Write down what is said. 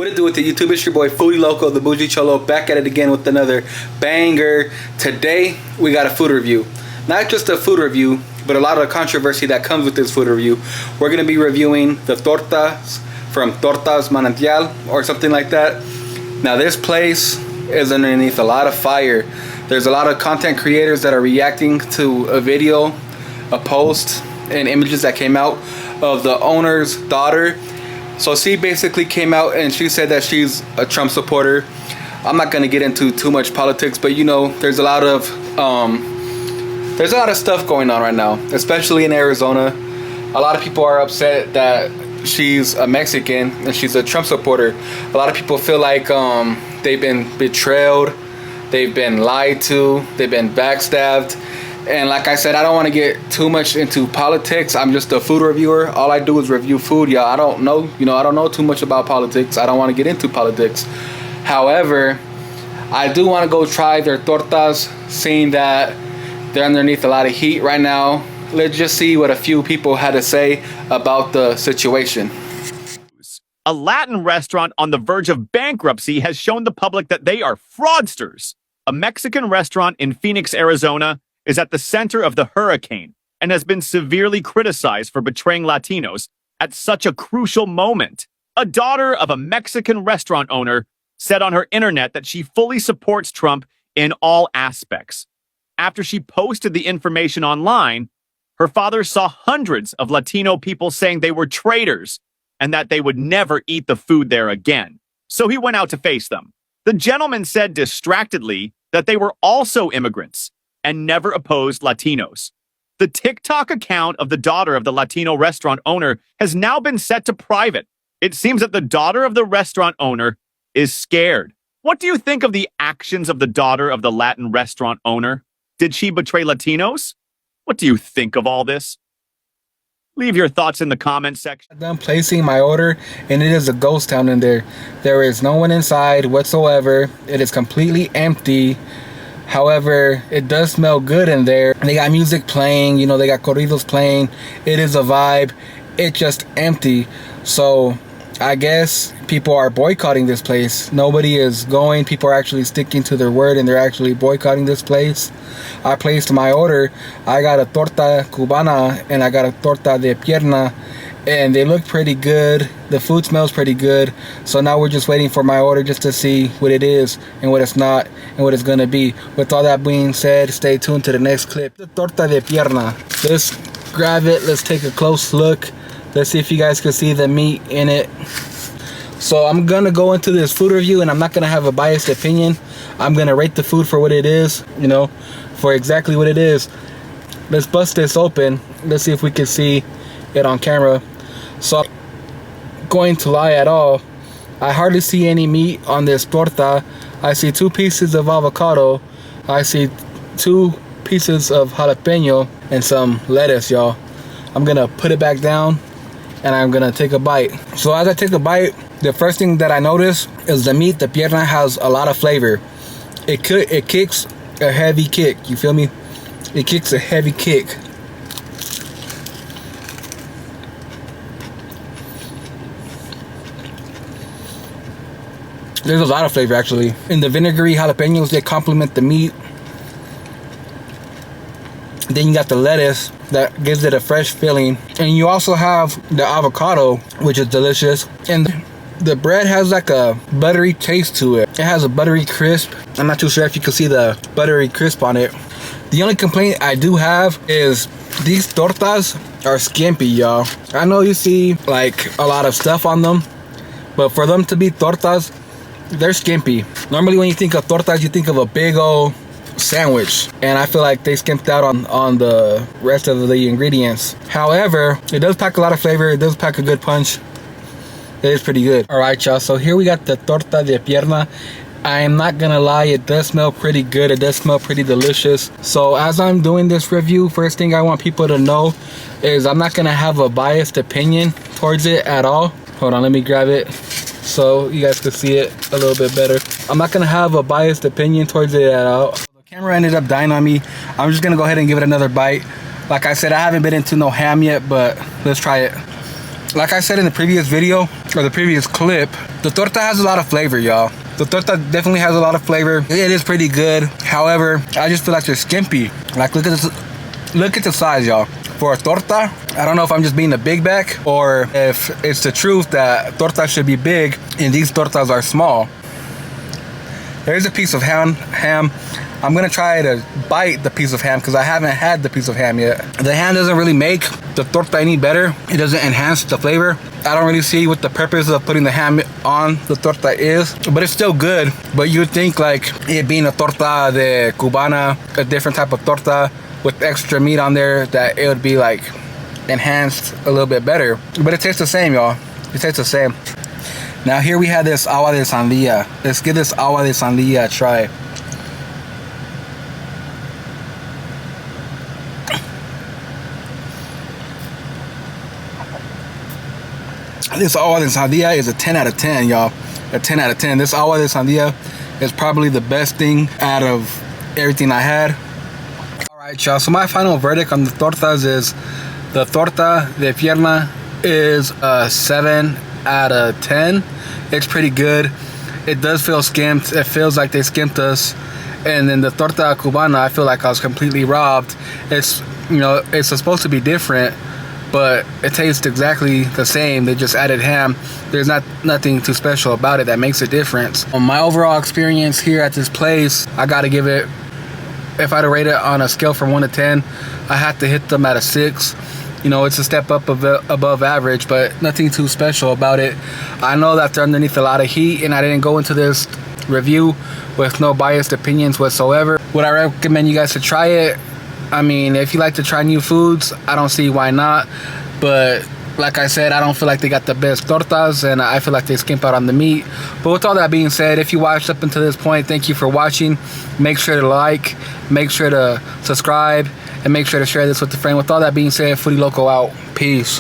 What it do with the YouTube? It's your boy Foodie Loco, the Bougie Cholo, back at it again with another banger. Today we got a food review. Not just a food review, but a lot of controversy that comes with this food review. We're gonna be reviewing the tortas from Tortas Manantial or something like that. Now this place is underneath a lot of fire. There's a lot of content creators that are reacting to a video, a post, and images that came out of the owner's daughter. So she basically came out and she said that she's a Trump supporter. I'm not gonna get into too much politics, but you know, there's a lot of stuff going on right now, especially in Arizona. A lot of people are upset that she's a Mexican and she's a Trump supporter. A lot of people feel like they've been betrayed, they've been lied to, they've been backstabbed. And like I said, I don't want to get too much into politics. I'm just a food reviewer. All I do is review food, y'all. I don't know too much about politics. I don't want to get into politics. However, I do want to go try their tortas, seeing that they're underneath a lot of heat right now. Let's just see what a few people had to say about the situation. A Latin restaurant on the verge of bankruptcy has shown the public that they are fraudsters. A Mexican restaurant in Phoenix, Arizona, is at the center of the hurricane and has been severely criticized for betraying Latinos at such a crucial moment. A daughter of a Mexican restaurant owner said on her internet that she fully supports Trump in all aspects. After she posted the information online, her father saw hundreds of Latino people saying they were traitors and that they would never eat the food there again. So he went out to face them. The gentleman said distractedly that they were also immigrants and never opposed Latinos. The TikTok account of the daughter of the Latino restaurant owner has now been set to private. It seems that the daughter of the restaurant owner is scared. What do you think of the actions of the daughter of the Latin restaurant owner? Did she betray Latinos? What do you think of all this? Leave your thoughts in the comment section. I'm done placing my order, and it is a ghost town in there. There is no one inside whatsoever. It is completely empty. However, it does smell good in there. They got music playing, you know, they got corridos playing. It is a vibe. It's just empty. So I guess people are boycotting this place. Nobody is going. People are actually sticking to their word and they're actually boycotting this place. I placed my order. I got a torta cubana and I got a torta de pierna, and they look pretty good. The food smells pretty good. So now we're just waiting for my order just to see what it is and what it's not and what it's gonna be. With all that being said, stay tuned to the next clip. The torta de pierna. Let's grab it. Let's take a close look. Let's see if you guys can see the meat in it. So I'm gonna go into this food review and I'm not gonna have a biased opinion. I'm gonna rate the food for what it is, you know, for exactly what it is. Let's bust this open. Let's see if we can see it on camera. So I'm going to lie at all, I hardly see any meat on this torta. I see 2 pieces of avocado. I see 2 pieces of jalapeno and some lettuce, y'all. I'm gonna put it back down and I'm gonna take a bite. So as I take a bite, the first thing that I notice is the meat, the pierna, has a lot of flavor. It kicks a heavy kick, you feel me? It kicks a heavy kick. There's a lot of flavor actually. And the vinegary jalapenos, they complement the meat. Then you got the lettuce that gives it a fresh feeling. And you also have the avocado, which is delicious. And the bread has like a buttery taste to it. It has a buttery crisp. I'm not too sure if you can see the buttery crisp on it. The only complaint I do have is these tortas are skimpy, y'all. I know you see like a lot of stuff on them, but for them to be tortas, they're skimpy. Normally when you think of tortas, you think of a big old sandwich, and I feel like they skimped out on the rest of the ingredients. However, it does pack a lot of flavor. It does pack a good punch. It is pretty good. All right, y'all, so here we got the torta de pierna. I am not gonna lie, it does smell pretty good. It does smell pretty delicious. So as I'm doing this review, first thing I want people to know is I'm not gonna have a biased opinion towards it at all. Hold on, let me grab it so you guys can see it a little bit better. I'm not gonna have a biased opinion towards it at all. The camera ended up dying on me. I'm just gonna go ahead and give it another bite. Like I said, I haven't been into no ham yet, but let's try it. Like I said in the previous video, or the previous clip, the torta has a lot of flavor, y'all. The torta definitely has a lot of flavor. It is pretty good. However, I just feel like they're skimpy. Like, look at this, look at the size, y'all. For a torta, I don't know if I'm just being a big back or if it's the truth that torta should be big and these tortas are small. There's a piece of ham. I'm gonna try to bite the piece of ham because I haven't had the piece of ham yet. The ham doesn't really make the torta any better. It doesn't enhance the flavor. I don't really see what the purpose of putting the ham on the torta is, but it's still good. But you'd think like it being a torta de cubana, a different type of torta with extra meat on there, that it would be like enhanced a little bit better. But it tastes the same, y'all. It tastes the same. Now here we have this agua de sandía. Let's give this agua de sandía a try. This agua de sandía is a 10 out of 10, y'all. A 10 out of 10. This agua de sandía is probably the best thing out of everything I had. Alright, y'all. So my final verdict on the tortas is the torta de pierna is a 7 out of 10. It's pretty good. It does feel skimped. It feels like they skimped us. And then the torta cubana, I feel like I was completely robbed. It's, you know, it's supposed to be different, but it tastes exactly the same. They just added ham. There's nothing too special about it that makes a difference. My overall experience here at this place, I gotta give it, if I had to rate it on a scale from 1 to 10, I had to hit them at a 6. You know, it's a step up above average, but nothing too special about it. I know that they're underneath a lot of heat, and I didn't go into this review with no biased opinions whatsoever. Would I recommend you guys to try it? I mean, if you like to try new foods, I don't see why not. But like I said, I don't feel like they got the best tortas, and I feel like they skimp out on the meat. But with all that being said, if you watched up until this point, thank you for watching. Make sure to like, make sure to subscribe, and make sure to share this with a friend. With all that being said, Foodie Loco out. Peace.